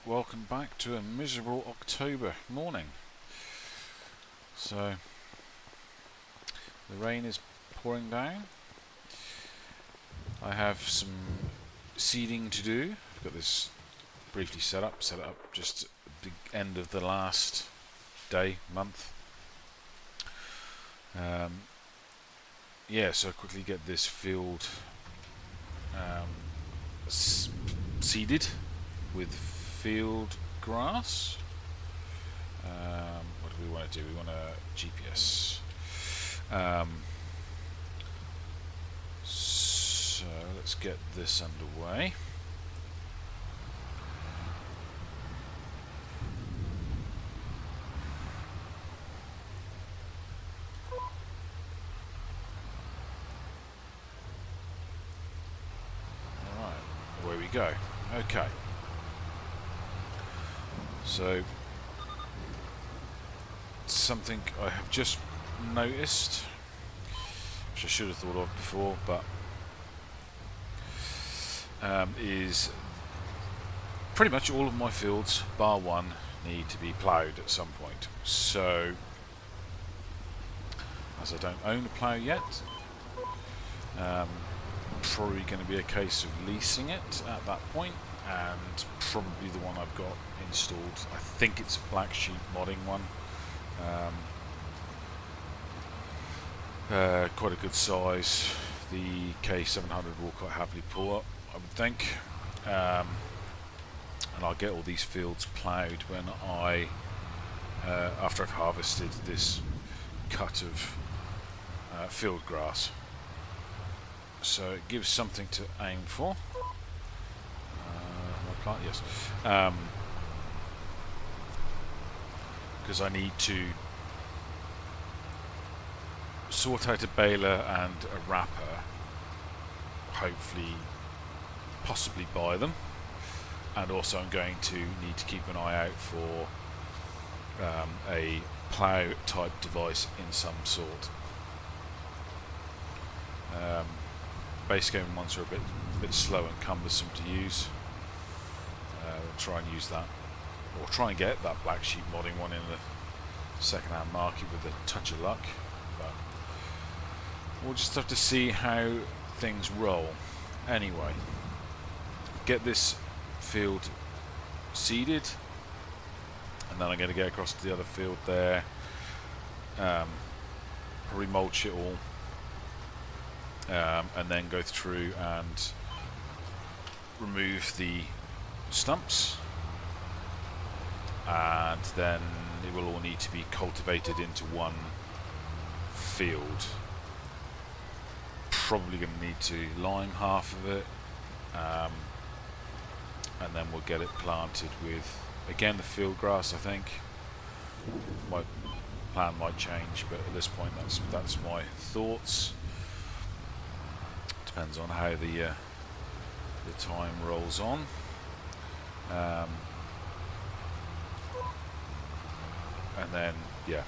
welcome back to a miserable October morning. So the rain is pouring down. I have some seeding to do. I've got this briefly set up just at the end of the last month. So quickly get this field seeded with field grass. What do we want to do? We want a GPS. So let's get this underway. Alright, away we go. Okay. So, something I have just noticed, which I should have thought of before, but is pretty much all of my fields, bar one, need to be ploughed at some point. So, as I don't own a plough yet, probably going to be a case of leasing it at that point, and probably the one I've got installed, I think it's a black sheep modding one, quite a good size. The K700 will quite happily pull up, I would think, and I'll get all these fields ploughed when I after I've harvested this cut of field grass, so it gives something to aim for. Yes, because I need to sort out a baler and a wrapper, hopefully possibly buy them, and also I'm going to need to keep an eye out for a plough type device in some sort. Base game ones are a bit slow and cumbersome to use. We'll try and use that, or try and get that black sheep modding one in the second-hand market with a touch of luck, but we'll just have to see how things roll. Anyway, get this field seeded, and then I'm going to get across to the other field there, probably mulch it all, and then go through and remove the stumps, and then it will all need to be cultivated into one field. Probably going to need to lime half of it, and then we'll get it planted with, again, the field grass. I think my plan might change, but at this point that's my thoughts. Depends on how the time rolls on. And then, yeah,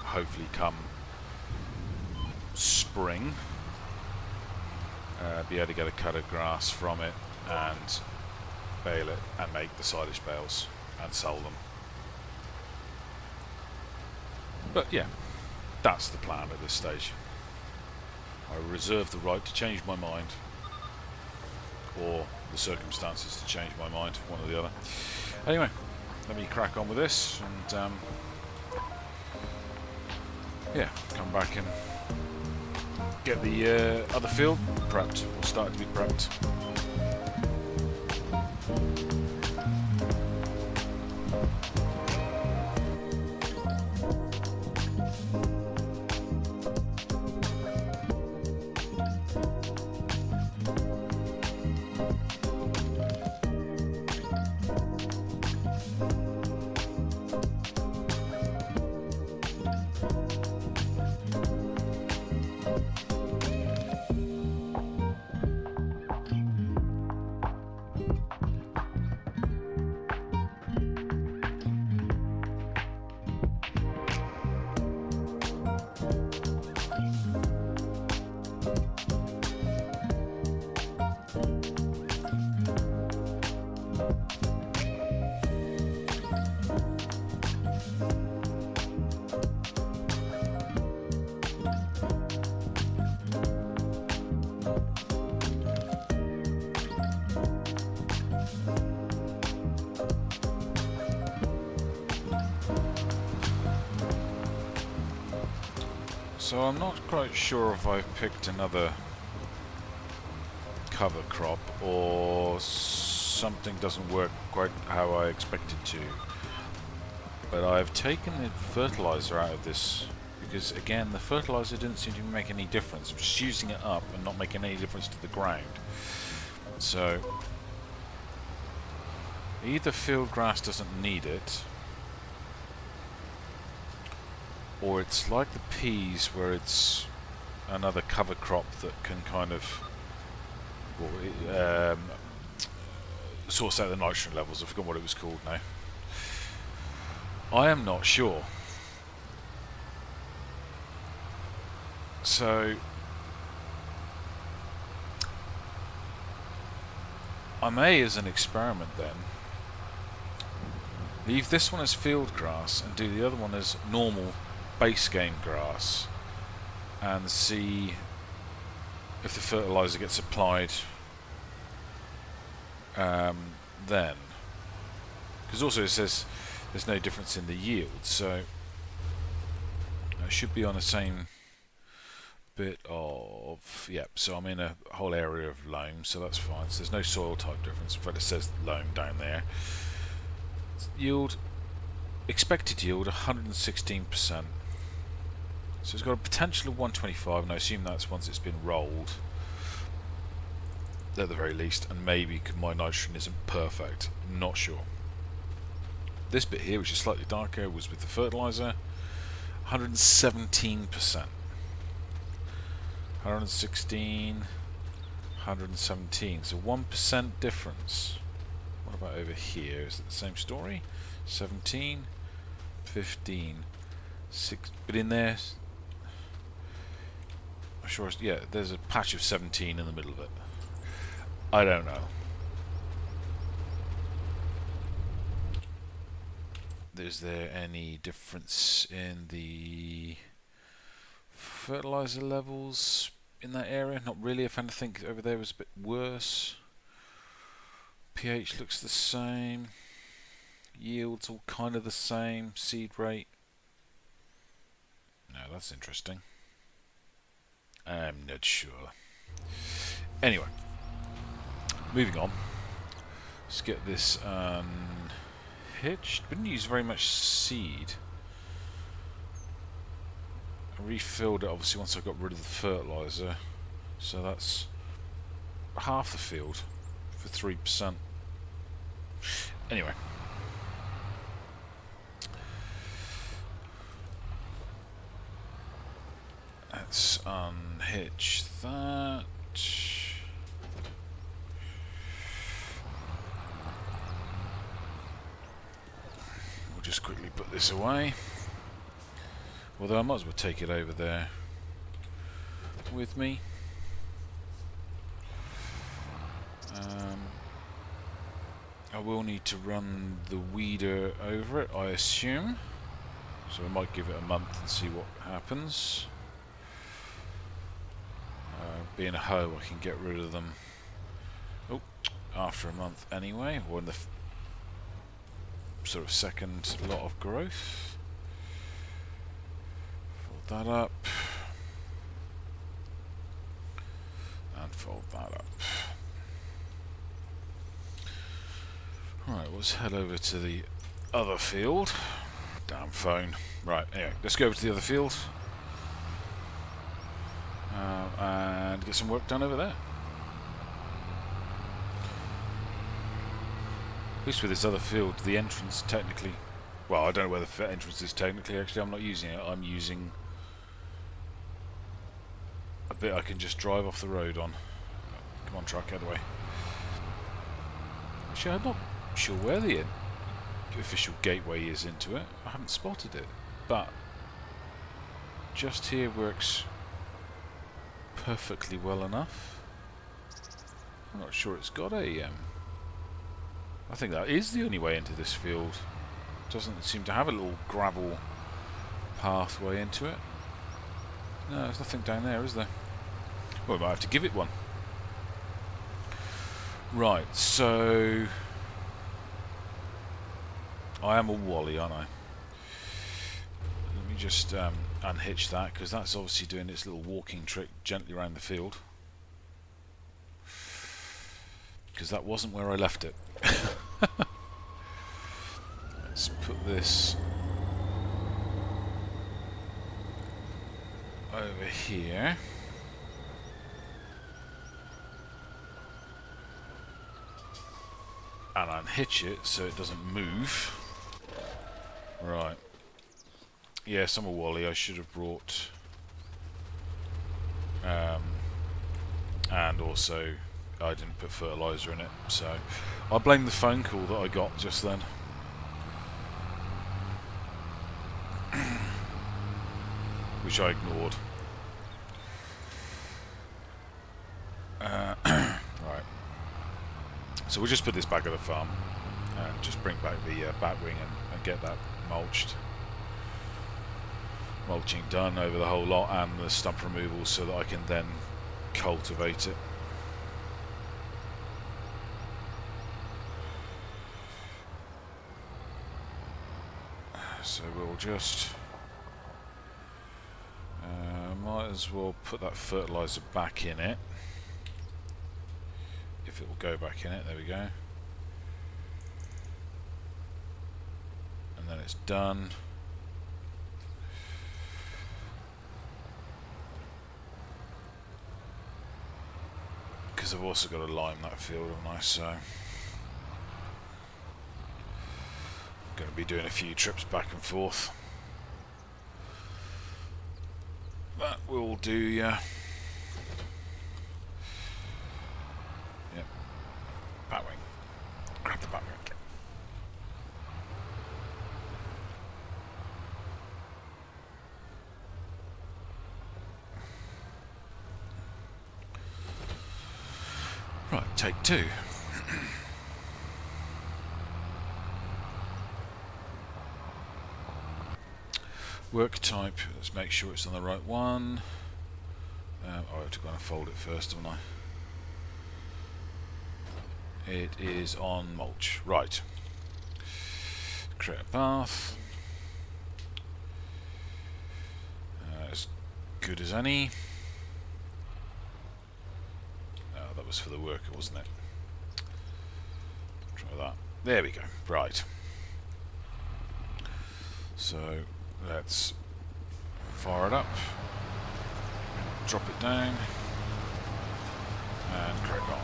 hopefully come spring, be able to get a cut of grass from it and bale it and make the silage bales and sell them. But yeah, that's the plan at this stage. I reserve the right to change my mind, or the circumstances to change my mind, one or the other. Anyway, let me crack on with this, and yeah, come back and get the other field prepped, or start to be prepped. So I'm not quite sure if I've picked another cover crop or something doesn't work quite how I expected to. But I've taken the fertilizer out of this because, again, the fertilizer didn't seem to make any difference. I'm just using it up and not making any difference to the ground. So either field grass doesn't need it, or it's like the peas where it's another cover crop that can kind of source out the nitrogen levels. I forgot what it was called now. I am not sure. So I may, as an experiment then, leave this one as field grass and do the other one as normal base game grass and see if the fertilizer gets applied then. Because also it says there's no difference in the yield, so I should be on the same bit of, yep, so I'm in a whole area of loam, so that's fine. So there's no soil type difference. In fact, it says loam down there. Yield, expected yield 116%. So it's got a potential of 125, and I assume that's once it's been rolled at the very least, and maybe my nitrogen isn't perfect, I'm not sure. This bit here, which is slightly darker, was with the fertilizer, 117%. 116, 117, so 1% difference. What about over here? Is it the same story? 17, 15, 6, but in there, I'm sure, yeah, there's a patch of 17 in the middle of it. I don't know. Is there any difference in the fertilizer levels in that area? Not really. If anything, over there was a bit worse. pH looks the same. Yields all kind of the same. Seed rate. No, that's interesting. I'm not sure. Anyway, moving on. Let's get this hitched. Didn't use very much seed. I refilled it obviously once I got rid of the fertilizer, so that's half the field for 3%. Anyway, let's unhitch that. We'll just quickly put this away. Although I might as well take it over there with me. I will need to run the weeder over it, I assume. So I might give it a month and see what happens. Being a hoe, I can get rid of them after a month anyway, or in the sort of second lot of growth. Fold that up and fold that up. Right, let's head over to the other field. Damn phone. Right, anyway, let's go over to the other field and get some work done over there. At least with this other field, the entrance technically, well, I don't know where the entrance is technically. Actually, I'm not using it. I'm using a bit I can just drive off the road on. Come on, truck, out of the way. Actually, I'm not sure where the official gateway is into it. I haven't spotted it, but just here works perfectly well enough. I'm not sure it's got a I think that is the only way into this field. It doesn't seem to have a little gravel pathway into it. No, there's nothing down there, is there? Well, we might have to give it one. Right, so I am a wally, aren't I? Let me just unhitch that, because that's obviously doing its little walking trick gently around the field. Because that wasn't where I left it. Let's put this over here. And unhitch it so it doesn't move. Right. Yeah, Summer Wally, I should have brought... and also, I didn't put fertiliser in it, so... I blame the phone call that I got just then. Which I ignored. Right. So we'll just put this back at the farm. And just bring back the bat wing and get that mulching done over the whole lot, and the stump removal, so that I can then cultivate it. So we'll just might as well put that fertiliser back in it, if it will go back in it. There we go. And then it's done. Because I've also got to lime that field, haven't I? So I'm going to be doing a few trips back and forth. That will do, yeah. Yep. Batwing. Grab the batwing. Right, take two. Work type, let's make sure it's on the right one. I have to go and fold it first, haven't I? It is on mulch. Right. Create a path. As good as any. That was for the worker, wasn't it? Try that. There we go. Right. So let's fire it up, drop it down, and crack on.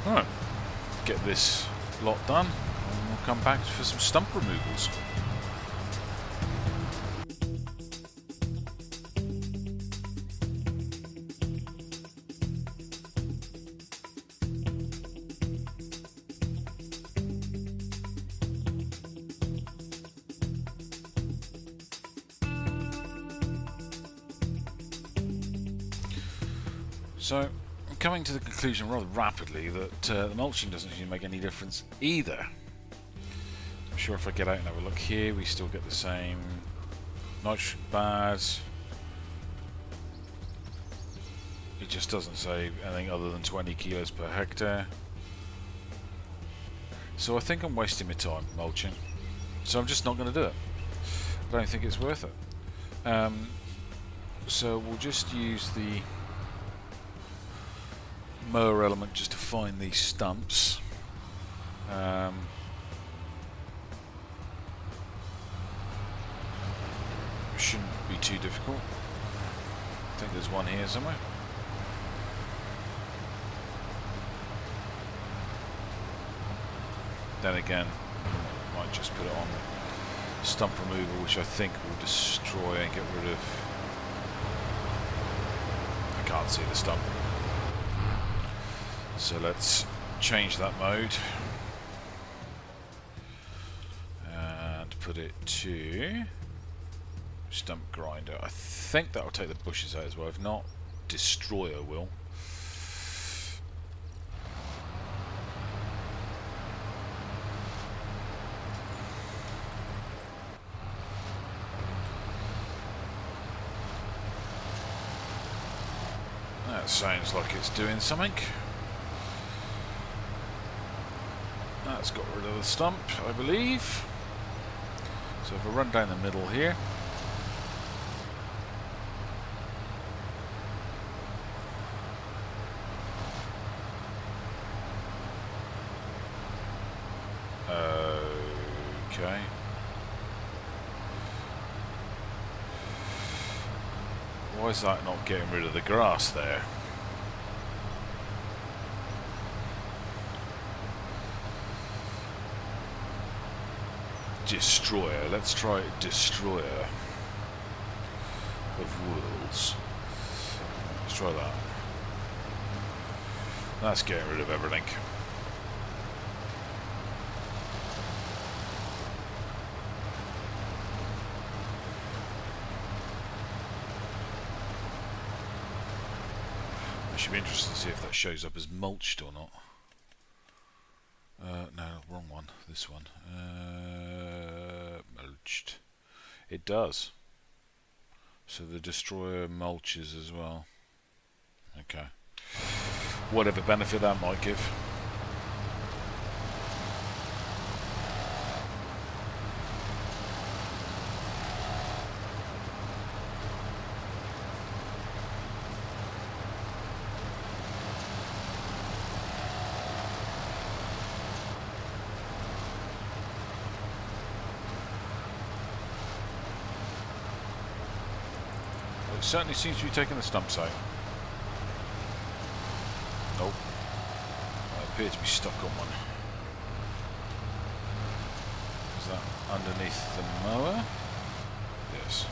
Alright, get this lot done, and we'll come back for some stump removals. So, I'm coming to the conclusion rather rapidly that the mulching doesn't seem to make any difference either. I'm sure if I get out and have a look here, we still get the same nitrogen bad. It just doesn't say anything other than 20 kilos per hectare. So I think I'm wasting my time mulching. So I'm just not going to do it. I don't think it's worth it. So we'll just use the mower element just to find these stumps. Shouldn't be too difficult. I think there's one here somewhere. Then again, might just put it on stump removal, which I think will destroy and get rid of... I can't see the stump. So let's change that mode and put it to stump grinder. I think that will take the bushes out as well. If not, destroyer will. That sounds like it's doing something. That that's got rid of the stump, I believe. So if I run down the middle here, okay. Why is that not getting rid of the grass there? Destroyer. Let's try Destroyer of Worlds. Let's try that. That's getting rid of everything. I should be interested to see if that shows up as mulched or not. No, wrong one. This one. Mulched. It does. So the Destroyer mulches as well. Okay. Whatever benefit that might give. It certainly seems to be taking the stumps out. Nope. I appear to be stuck on one. Is that underneath the mower? Yes.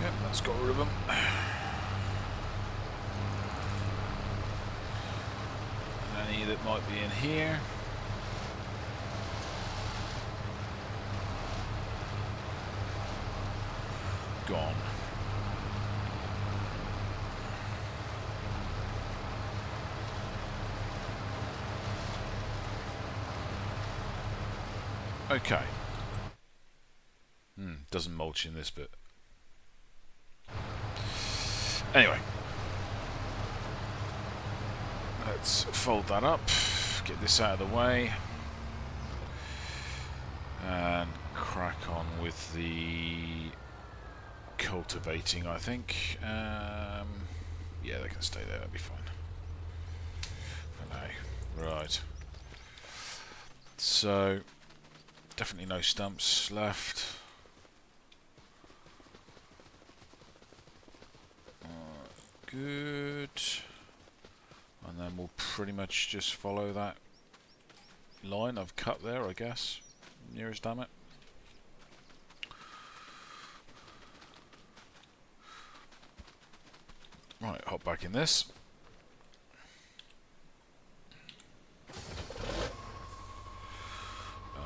Yep, that's got rid of them. And any that might be in here. Gone. Okay. Doesn't mulch in this bit. Anyway, let's fold that up, get this out of the way, and crack on with the cultivating, I think. Yeah, they can stay there, that'll be fine. For now. Right. So, definitely no stumps left. Good. And then we'll pretty much just follow that line I've cut there, I guess. Nearest damn it. Right, hop back in this.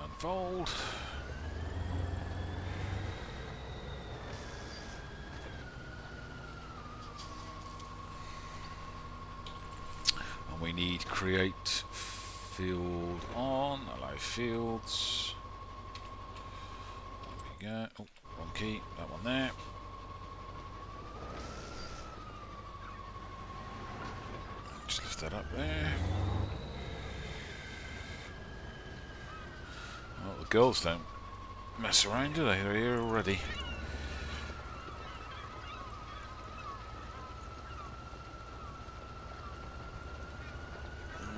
Unfold. We need create field on, allow fields. There we go. Oh, wrong key, that one there. Just lift that up there. Well, the girls don't mess around, do they? They're here already.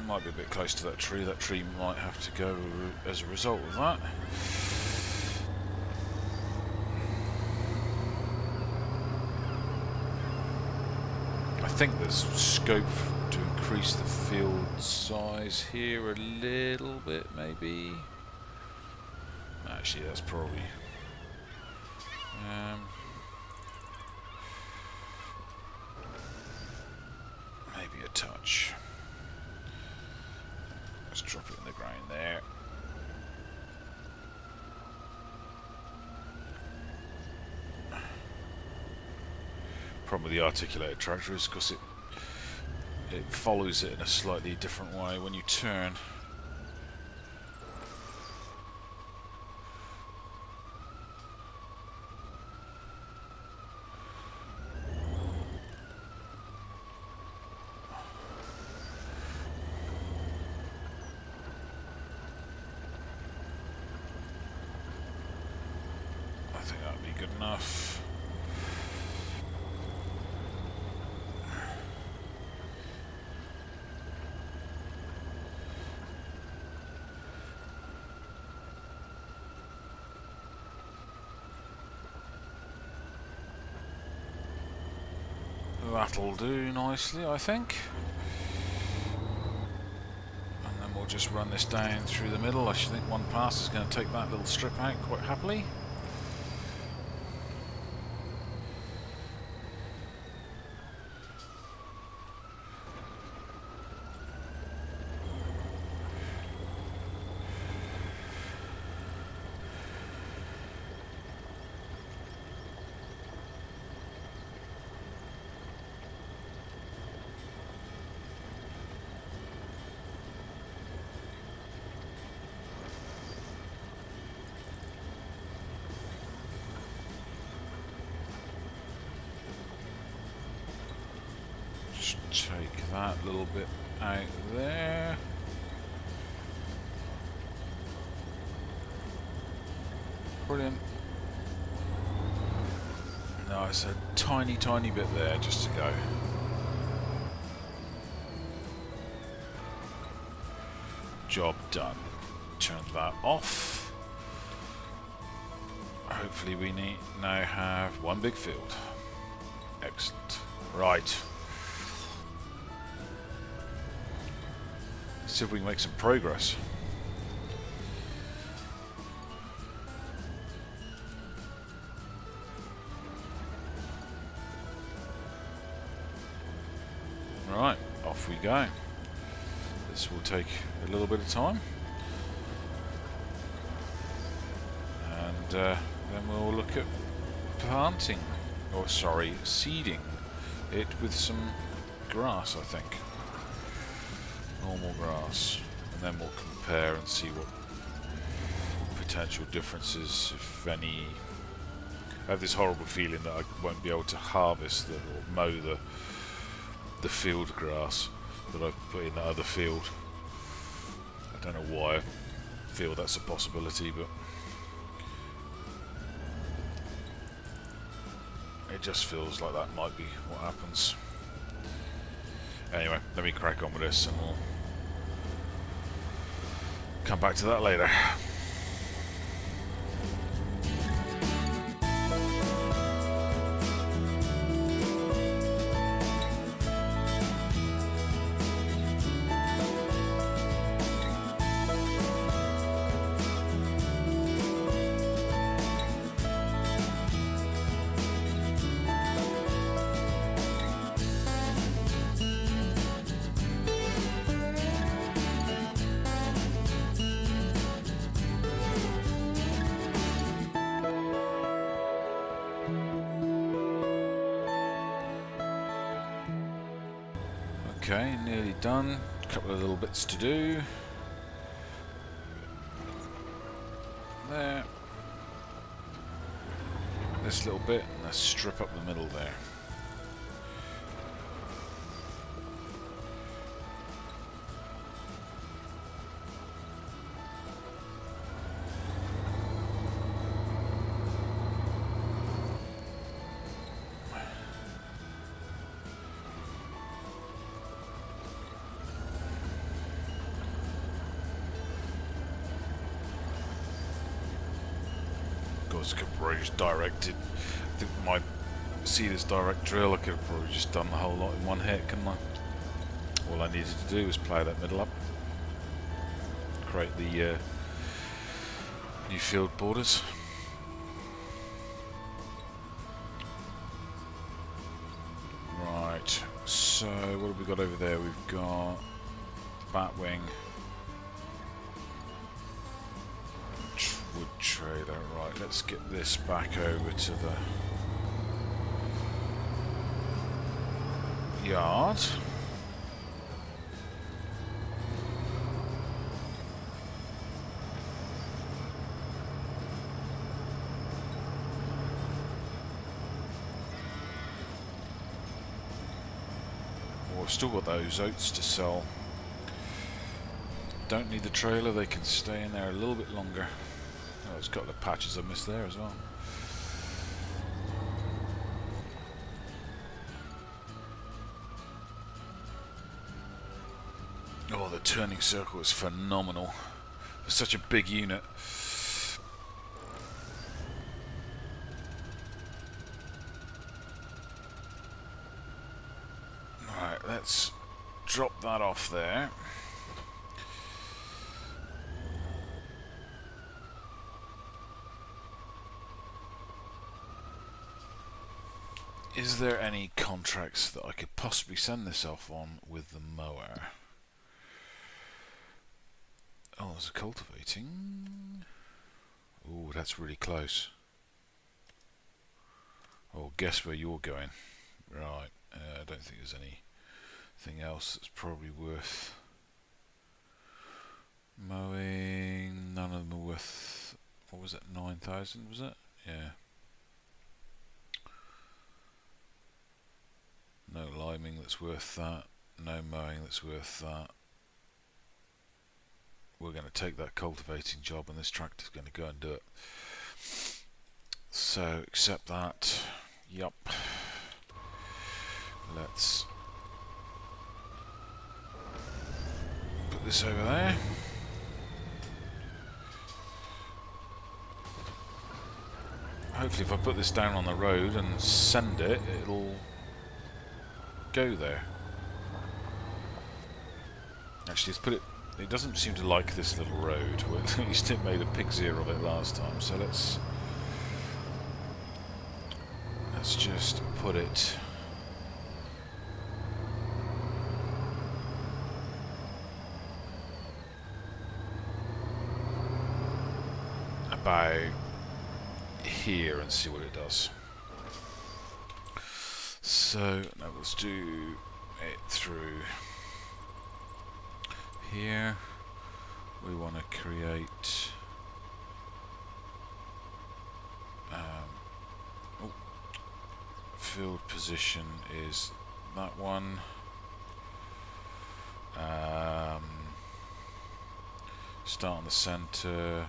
Might be a bit close to that tree. That tree might have to go as a result of that. I think there's scope to increase the field size here a little bit, maybe. Actually, that's probably... much. Let's drop it in the ground there. Problem with the articulated tractor is because it follows it in a slightly different way when you turn. I think that'd be good enough. That'll do nicely, I think. And then we'll just run this down through the middle. I should think one pass is going to take that little strip out quite happily. Take that little bit out there. Brilliant. No, it's a tiny bit there just to go. Job done. Turn that off. Hopefully we now have one big field. Excellent. Right. See if we can make some progress. Right, off we go. This will take a little bit of time. And then we'll look at planting, or sorry, seeding it with some grass, I think. Normal grass, and then we'll compare and see what potential differences, if any. I have this horrible feeling that I won't be able to harvest or mow the field grass that I've put in the other field. I don't know why I feel that's a possibility, but it just feels like that might be what happens. Anyway, let me crack on with this and we'll come back to that later. Okay, nearly done. A couple of little bits to do. There. This little bit, and let's strip up the middle there. I could probably just directed. I think my this direct drill, I could have probably just done the whole lot in one hit, couldn't I? All I needed to do was plough that middle up, create the new field borders. Right, so So what have we got over there? We've got Batwing, wood trailer. Right, let's get this back over to the yard. We've still got those oats to sell. Don't need the trailer, they can stay in there a little bit longer. Oh, it's got the patches I missed there as well. Oh, the turning circle is phenomenal. For such a big unit. Right, let's drop that off there. Is there any contracts that I could possibly send this off on with the mower? Oh, there's a cultivating. Oh, that's really close. Oh, guess where you're going. Right, I don't think there's anything else that's probably worth mowing. None of them are worth, what was it, 9,000 was it? Yeah. No liming that's worth that. No mowing that's worth that. We're going to take that cultivating job and this tractor's going to go and do it. So, accept that. Yup. Let's put this over there. Hopefully if I put this down on the road and send it, it'll go there. Actually, let's put it... It doesn't seem to like this little road. At least it made a pig's ear of it last time, so let's just put it about here and see what it does. So now let's do it through here. We want to create field position is that one. Start in the center.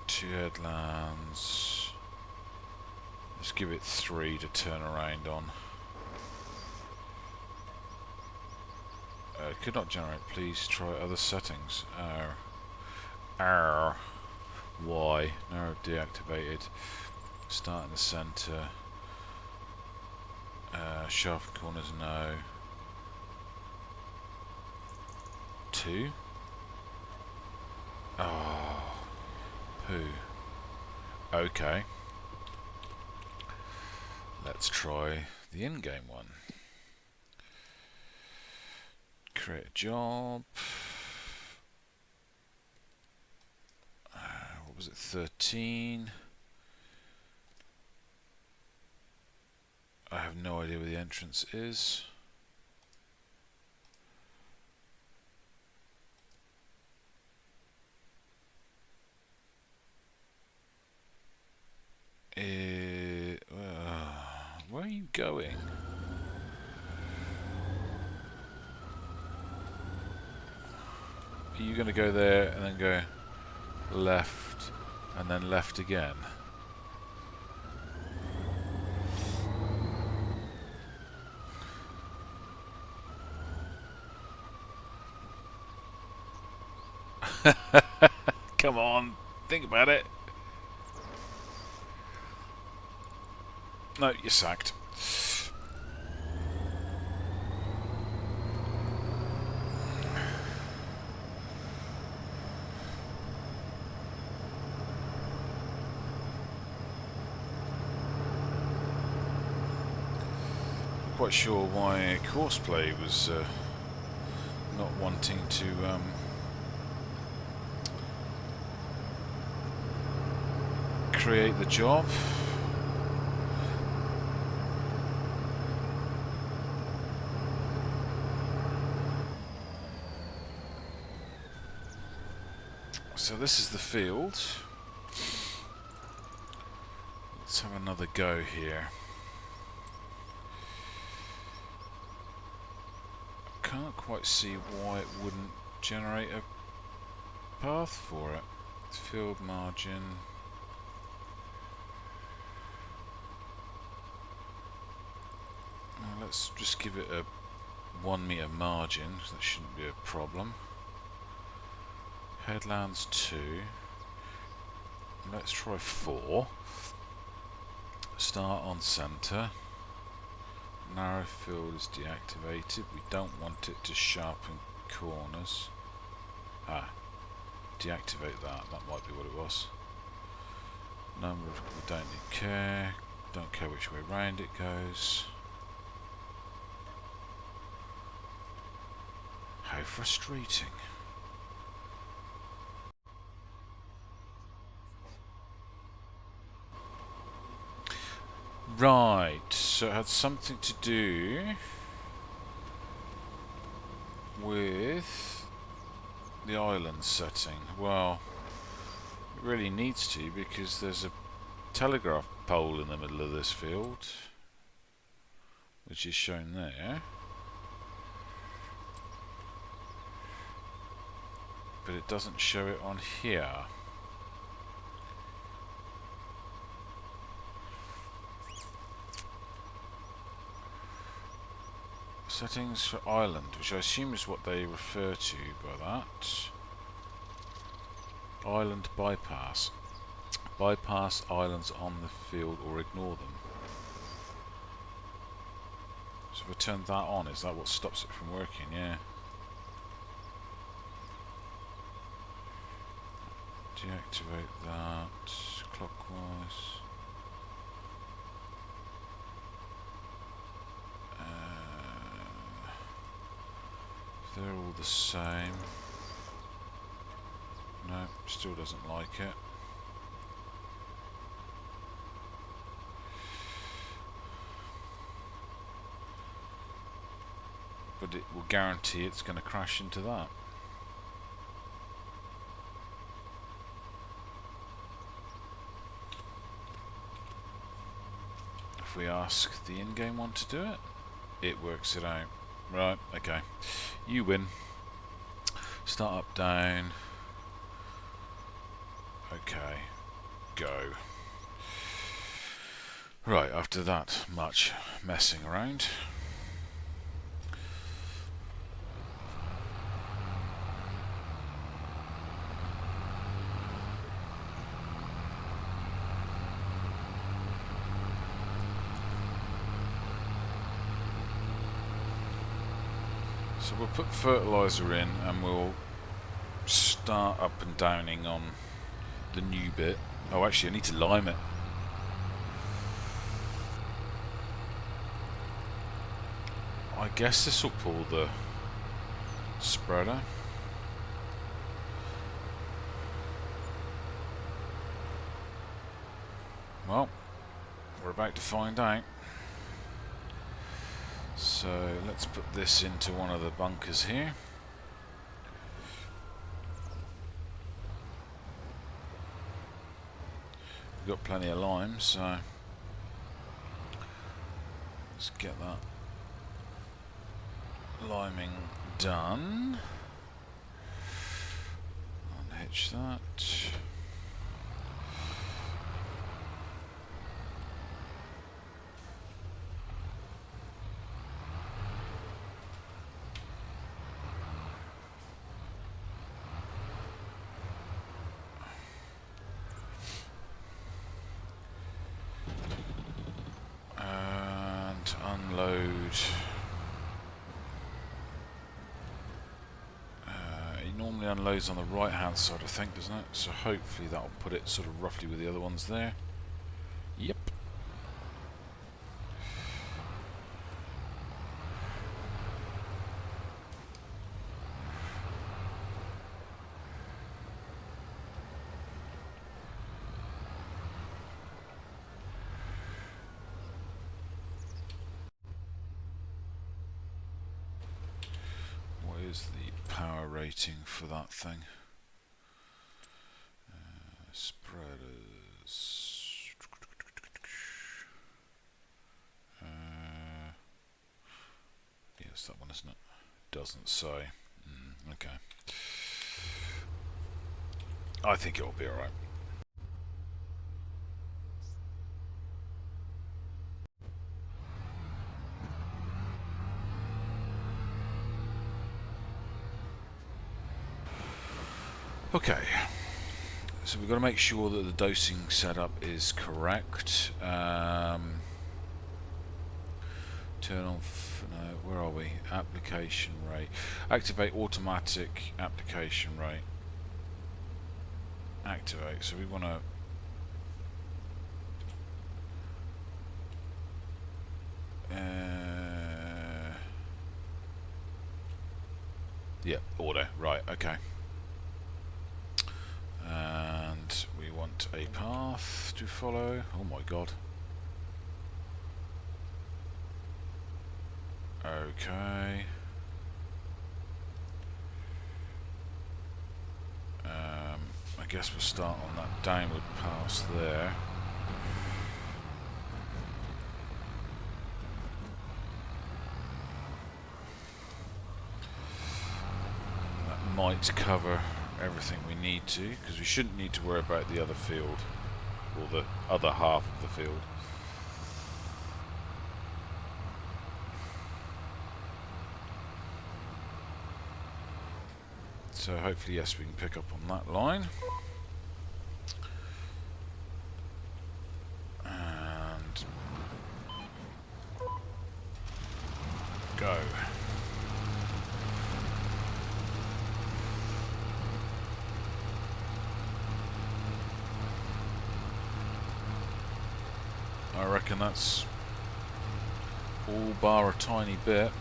2 headlands. Let's give it 3 to turn around on. Could not generate. Please try other settings. R. Y. No, deactivated. Start in the center. Sharp corners, no. 2. Oh. Poo. Okay. Let's try the in-game one. Create a job. What was it? 13. I have no idea where the entrance is. Where are you going? Are you going to go there and then go left and then left again? Come on, think about it. No, you're sacked. quite sure why Courseplay was not wanting to create the job. So this is the field. Let's have another go here. Can't quite see why it wouldn't generate a path for it. Field margin. Well, let's just give it a 1 meter margin, so that shouldn't be a problem. Headlands 2. Let's try 4. Start on centre. Narrow field is deactivated. We don't want it to sharpen corners. Deactivate that. That might be what it was. Number of, we don't care. Don't care which way round it goes. How frustrating. Right, so it had something to do with the island setting. Well, it really needs to, because there's a telegraph pole in the middle of this field, which is shown there. But it doesn't show it on here. Settings for island, which I assume is what they refer to by that. Island bypass. Bypass islands on the field or ignore them. So if I turn that on, is that what stops it from working? Yeah. Deactivate that clockwise. They're all the same. No, still doesn't like it. But it will guarantee it's going to crash into that. If we ask the in-game one to do it, it works it out. Right, okay. You win. Start up, down. Okay. Go. Right, after that much messing around. So we'll put fertiliser in and we'll start up and downing on the new bit. Oh, actually I need to lime it. I guess this will pull the spreader. Well, we're about to find out. So let's put this into one of the bunkers here. We've got plenty of lime, so let's get that liming done. Unhitch that. Unload. It normally unloads on the right hand side, I think, doesn't it? So hopefully that'll put it sort of roughly with the other ones there. Yep. Where's the power rating for that thing? Spreaders. Yes, that one, isn't it? Doesn't say. Okay. I think it'll be alright. Okay. So we've got to make sure that the dosing setup is correct. Turn off, no, where are we? Application rate. Activate automatic application rate. Activate, so we want to... yeah, auto, right, okay. And we want a path to follow. Oh my god. Okay. I guess we'll start on that downward pass there. That might cover everything we need to, because we shouldn't need to worry about the other field, or the other half of the field. So hopefully, yes, we can pick up on that line. And go. I reckon that's all bar a tiny bit.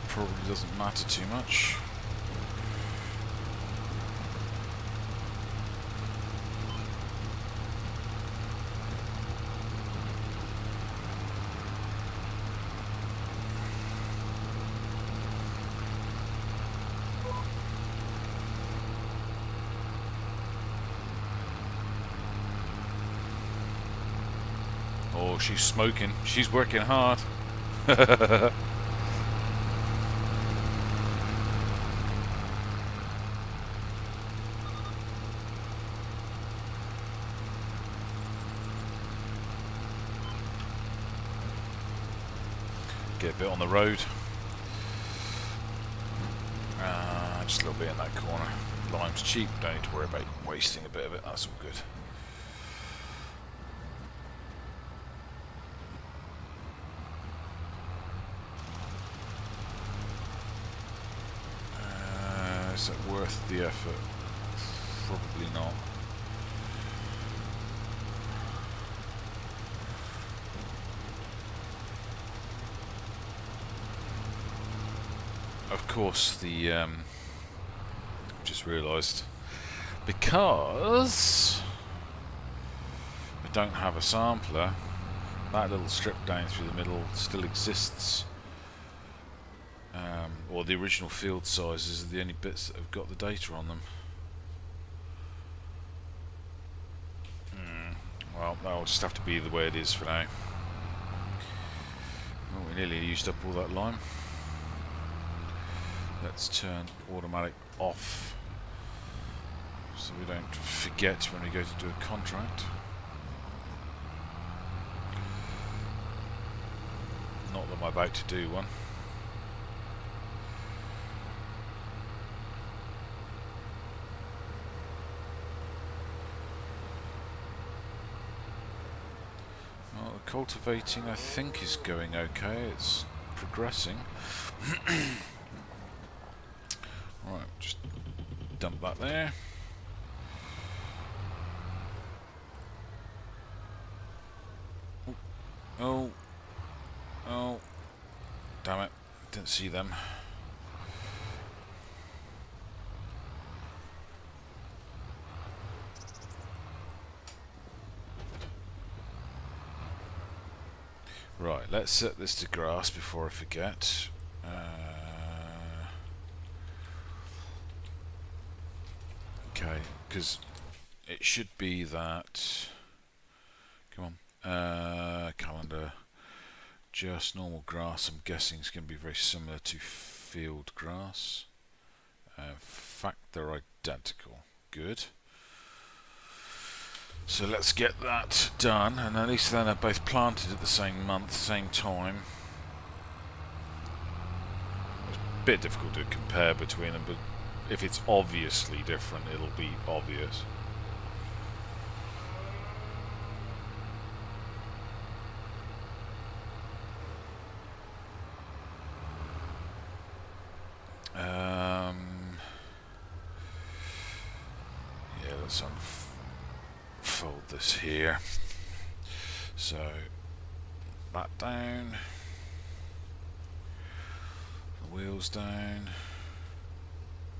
Probably doesn't matter too much. Oh, she's smoking. She's working hard. Get a bit on the road. Just a little bit in that corner. Lime's cheap, don't need to worry about wasting a bit of it, that's all good. Is it worth the effort? Probably not. Of course, the just realised, because I don't have a sampler, that little strip down through the middle still exists. Or the original field sizes are the only bits that have got the data on them. Well, that'll just have to be the way it is for now. Oh, we nearly used up all that lime. Let's turn automatic off so we don't forget when we go to do a contract. Not that I'm about to do one. Well, the cultivating I think is going okay, it's progressing. Right, just dump that there. Oh, oh, damn it, didn't see them. Right, let's set this to grass before I forget. Okay, because it should be that. Come on, calendar. Just normal grass. I'm guessing it's going to be very similar to field grass. In fact, they're identical. Good. So let's get that done, and at least then they're both planted at the same month, same time. It's a bit difficult to compare between them, but if it's obviously different, it'll be obvious. Yeah, let's unfold this here. So that down, the wheels down,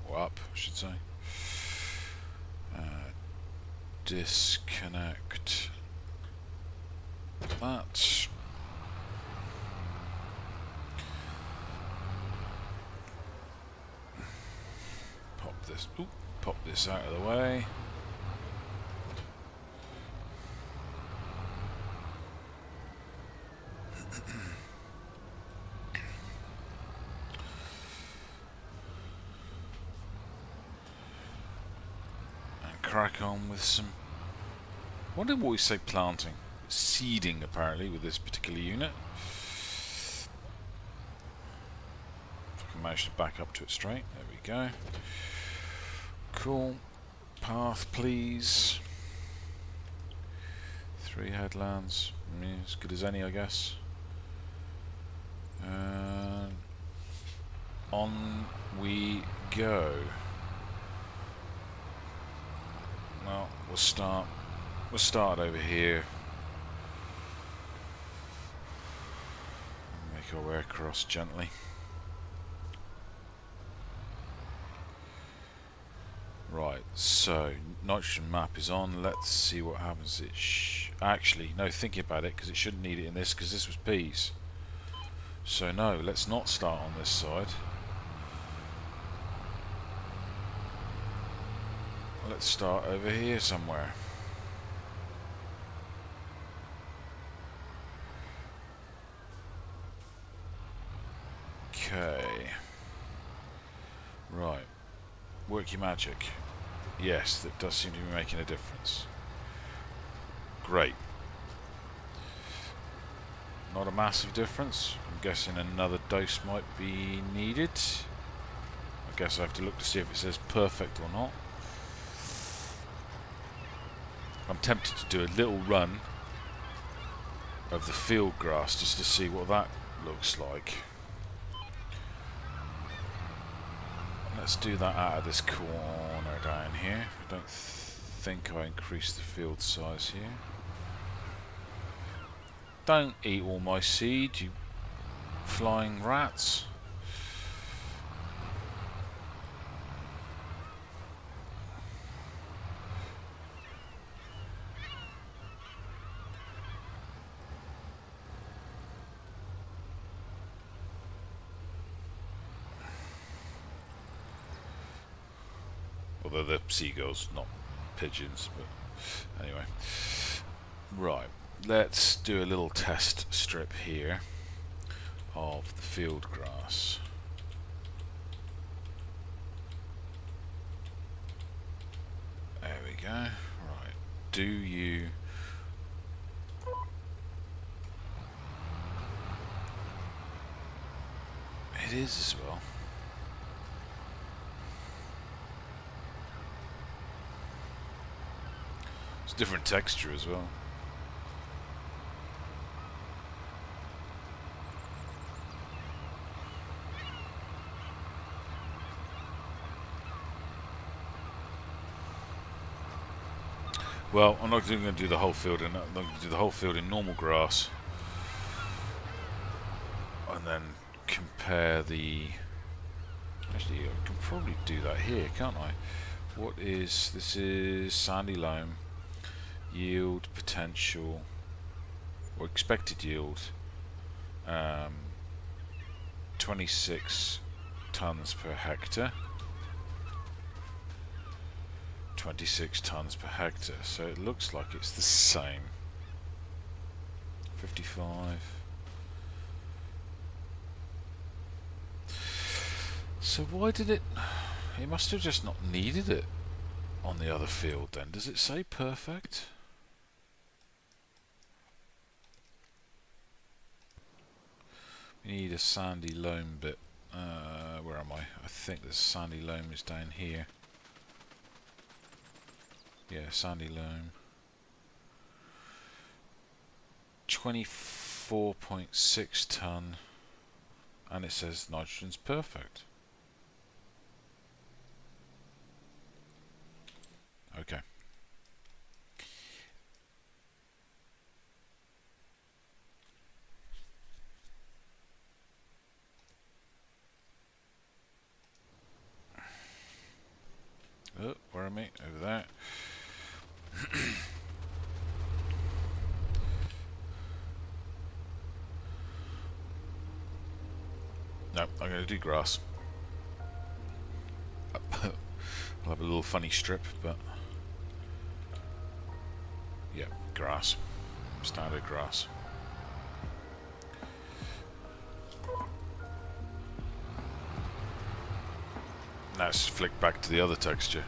or up, I should say. Disconnect that. Pop this out of the way. And crack on with some. I wonder what we say planting. Seeding, apparently, with this particular unit. If I can manage to back up to it straight. There we go. Cool. Path, please. 3 headlands. As good as any, I guess. On we go. Well, we'll start over here. Make our way across gently. Right, so nitrogen map is on. Let's see what happens. Actually, no, thinking about it, because it shouldn't need it in this, because this was peas. So no, let's not start on this side. Let's start over here somewhere. Okay. Right. Work your magic. Yes, that does seem to be making a difference. Great. Not a massive difference. I'm guessing another dose might be needed. I guess I have to look to see if it says perfect or not. I'm tempted to do a little run of the field grass just to see what that looks like. Let's do that out of this corner down here. I don't think I increased the field size here. Don't eat all my seed, you flying rats. Although they're seagulls, not pigeons, but anyway. Right, let's do a little test strip here of the field grass. There we go. Right, do you... It is as well. It's a different texture as well. Well, I'm not going to do the whole field in. I'm going to do the whole field in normal grass, and then compare the. Actually, I can probably do that here, can't I? What is this? Is sandy loam yield potential or expected yield? 26 tons per hectare. 26 tons per hectare, so it looks like it's the same. 55. So why did it... It must have just not needed it on the other field then. Does it say perfect? We need a sandy loam bit. Where am I? I think the sandy loam is down here. Yeah, sandy loam. 24.6 ton, and it says nitrogen's perfect. Okay. Oh, where am I? Over there. No, I'm going to do grass. I'll have a little funny strip, but yeah, grass. Standard grass. Now it's flicked back to the other texture.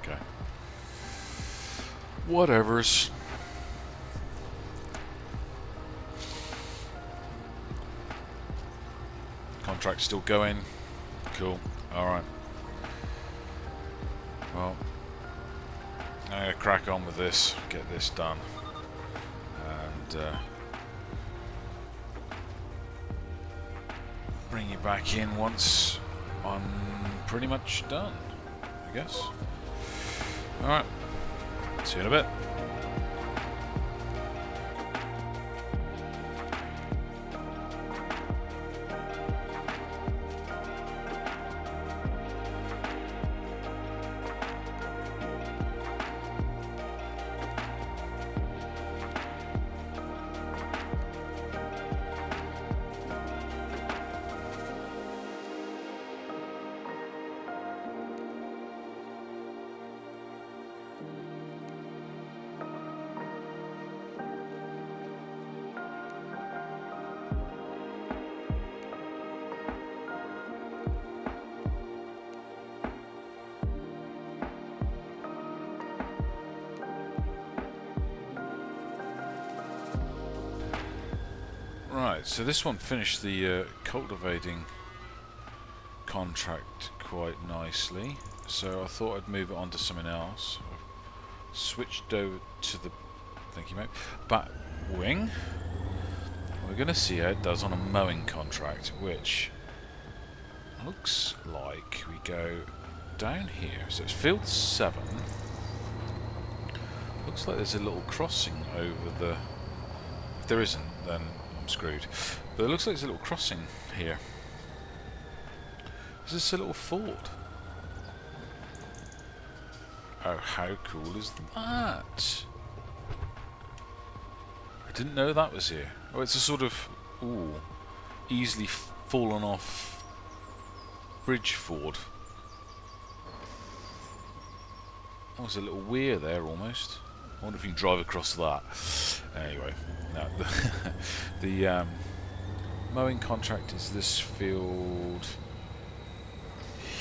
Okay. Whatevers. Contract's still going. Cool. Alright. Well, I'm going to crack on with this, get this done. And bring you back in once I'm pretty much done, I guess. Alright. See you in a bit. Right, so this one finished the cultivating contract quite nicely, so I thought I'd move it on to something else. I've switched over to the, thank you mate, bat wing. We're going to see how it does on a mowing contract, which looks like we go down here. So it's field 7. Looks like there's a little crossing over the, if there isn't then I'm screwed. But it looks like there's a little crossing here. Is this a little ford? Oh, how cool is that? I didn't know that was here. Oh, it's a sort of, ooh, easily fallen off bridge ford. That was a little weir there almost. I wonder if you can drive across that. Anyway, no, the mowing contract is this field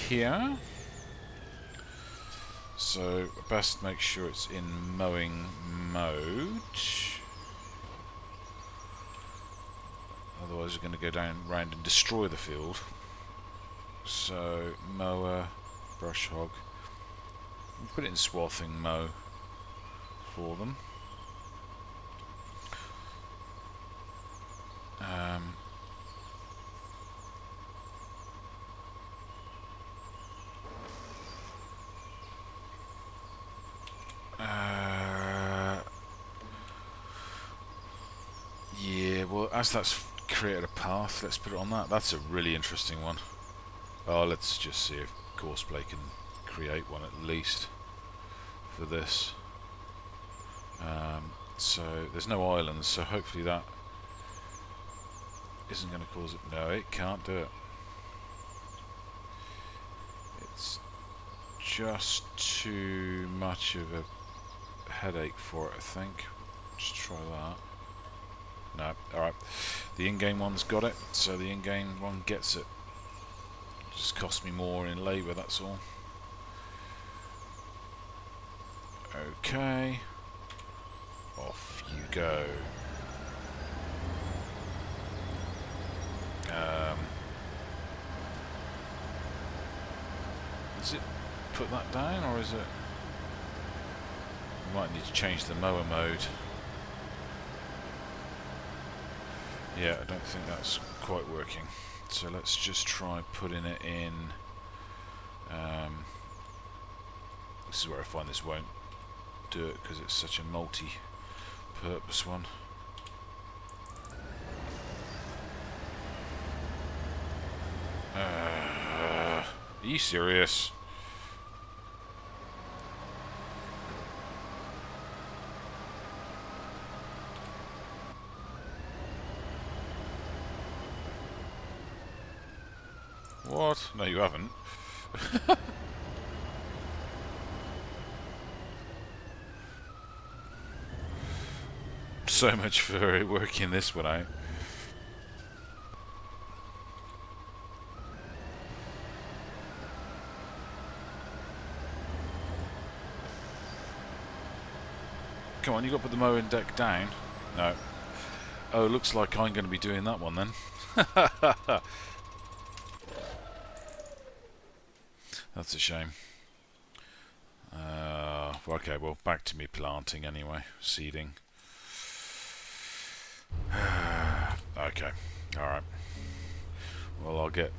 here. So best make sure it's in mowing mode. Otherwise we're going to go down round and destroy the field. So mower, brush hog. We'll put it in swathing mow for them. Yeah, well, as that's created a path, let's put it on that. That's a really interesting one. Oh, let's just see if Courseplay can create one at least for this. So there's no islands, so hopefully that isn't going to cause it. No, it can't do it. It's just too much of a headache for it, I think. Just try that. No, alright. The in-game one's got it, so the in-game one gets it. Just cost me more in labour, that's all. Okay. Off you go. Does it put that down, or is it... We might need to change the mower mode. Yeah, I don't think that's quite working. So let's just try putting it in... this is where I find this won't do it, because it's such a multi-purpose one. Are you serious? What? No, you haven't. So much for working this one out. Come on, you got to put the mowing deck down. No. Oh, looks like I'm going to be doing that one then. That's a shame. Okay, well, back to me planting anyway. Seeding. Okay, alright. Well, I'll get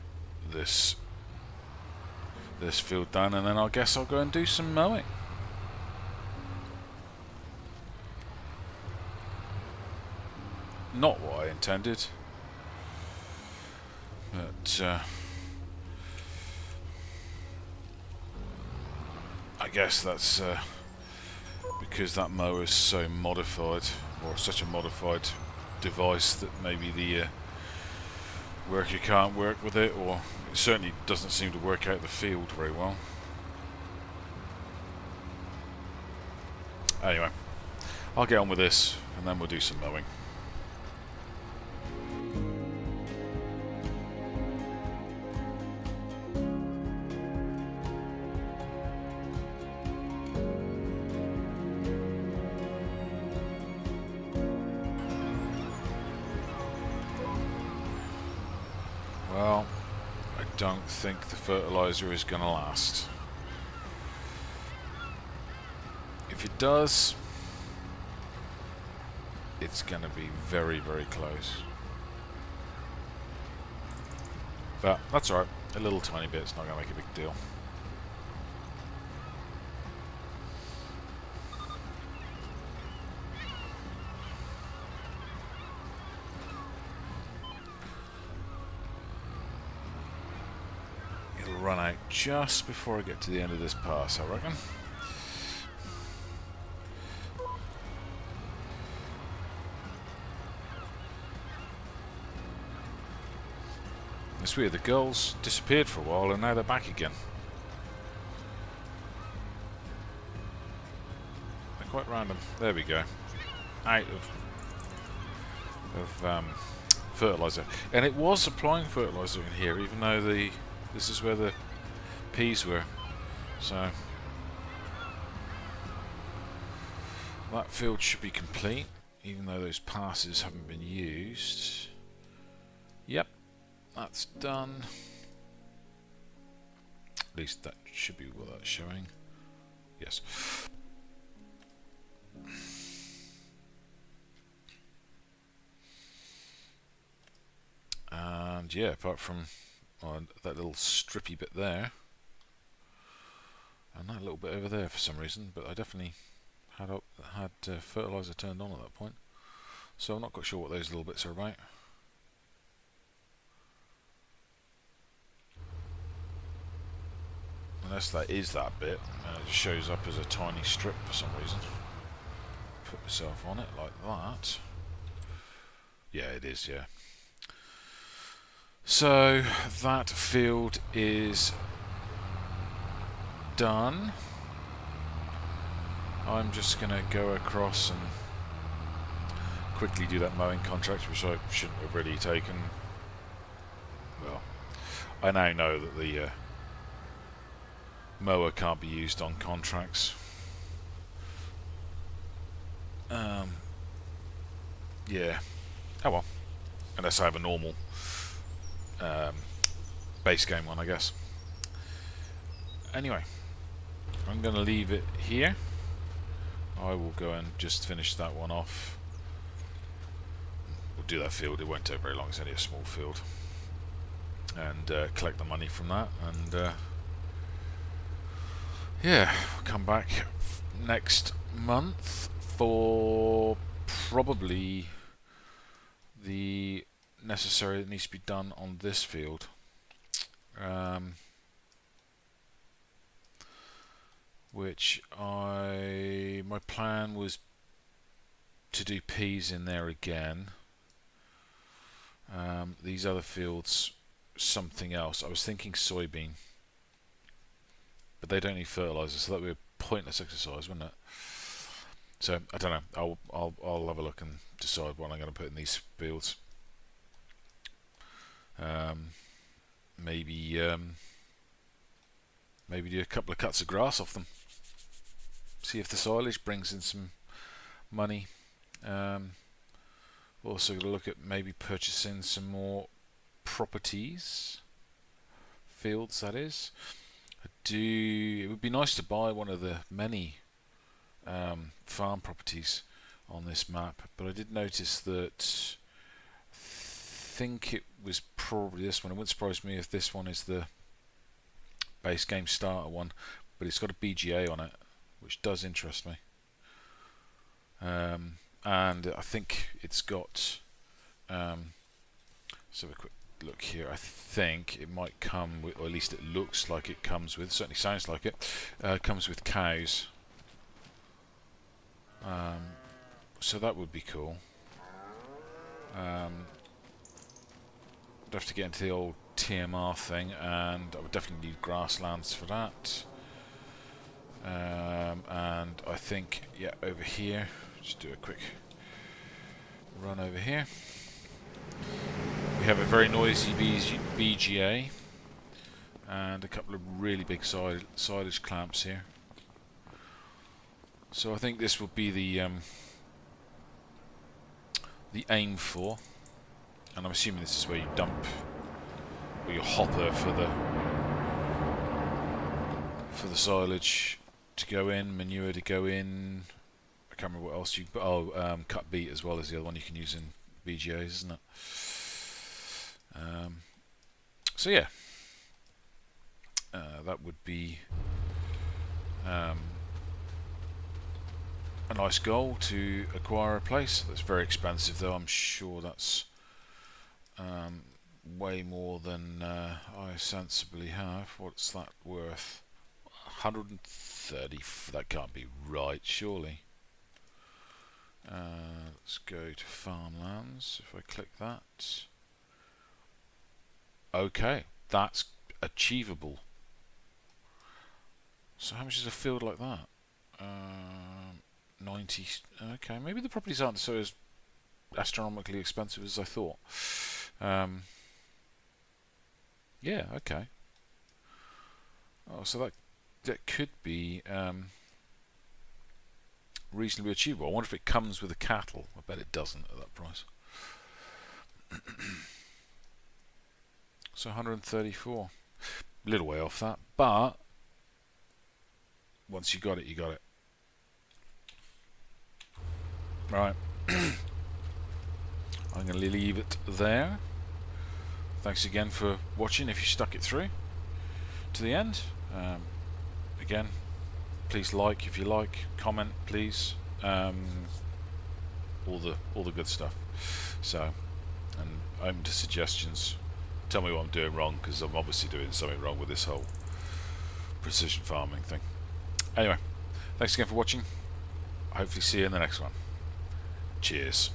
this field done, and then I guess I'll go and do some mowing. Not what I intended, but I guess that's because that mower is so modified, or such a modified device, that maybe the worker can't work with it, or it certainly doesn't seem to work out the field very well. Anyway, I'll get on with this, and then we'll do some mowing. Well, I don't think the fertilizer is going to last. If it does, it's going to be very, very close. But that's alright. A little tiny bit, it's not going to make a big deal. It'll run out just before I get to the end of this pass, I reckon. It's weird, the girls disappeared for a while and now they're back again. They're quite random. There we go. Out of fertilizer. And it was applying fertilizer in here, even though this is where the peas were. So that field should be complete, even though those passes haven't been used. Yep. That's done. At least that should be what that's showing. Yes. And yeah, apart from that little strippy bit there, and that little bit over there for some reason, but I definitely had fertilizer turned on at that point. So I'm not quite sure what those little bits are about. Unless that is that bit, and it shows up as a tiny strip for some reason. Put myself on it like that. Yeah, it is, yeah. So that field is done. I'm just going to go across and quickly do that mowing contract, which I shouldn't have really taken. Well, I now know that the mower can't be used on contracts. Yeah. Oh well. Unless I have a normal base game one, I guess. Anyway, I'm going to leave it here. I will go and just finish that one off. We'll do that field. It won't take very long. It's only a small field. And collect the money from that. And yeah, we'll come back next month for probably the necessary that needs to be done on this field. Which my plan was to do peas in there again. These other fields, something else. I was thinking soybean, but they don't need fertilizer, so that would be a pointless exercise, wouldn't it? So I don't know. I'll have a look and decide what I'm going to put in these fields. Maybe do a couple of cuts of grass off them. See if the silage brings in some money. Also got to look at maybe purchasing some more properties, fields that is. It would be nice to buy one of the many farm properties on this map, but I did notice that I think it was probably this one. It wouldn't surprise me if this one is the base game starter one, but it's got a BGA on it, which does interest me. And I think it's got so a quick look here. I think it might come with, or at least it looks like it comes with, certainly sounds like it, comes with cows. So that would be cool. I'd have to get into the old TMR thing, and I would definitely need grasslands for that. And I think, yeah, over here, just do a quick run over here. We have a very noisy BGA and a couple of really big silage clamps here. So I think this will be the aim for, and I'm assuming this is where you dump, or your hopper for the silage to go in, manure to go in. I can't remember what else you. Cut beet as well as the other one you can use in BGAs, isn't it? So yeah, that would be a nice goal to acquire a place. That's very expensive, though. I'm sure that's way more than I sensibly have. What's that worth? 130. That can't be right, surely. Let's go to farmlands. If I click that, okay, that's achievable. So how much is a field like that? 90. Okay, maybe the properties aren't so as astronomically expensive as I thought. Yeah, okay. Oh, so that could be reasonably achievable. I wonder if it comes with the cattle. I bet it doesn't at that price. So 134. A little way off that, but once you got it, you got it. Right. I'm going to leave it there. Thanks again for watching if you stuck it through to the end. Again, please like if you like, comment please, all the good stuff. So, and open to suggestions. Tell me what I'm doing wrong, because I'm obviously doing something wrong with this whole precision farming thing. Anyway, thanks again for watching. Hopefully see you in the next one. Cheers.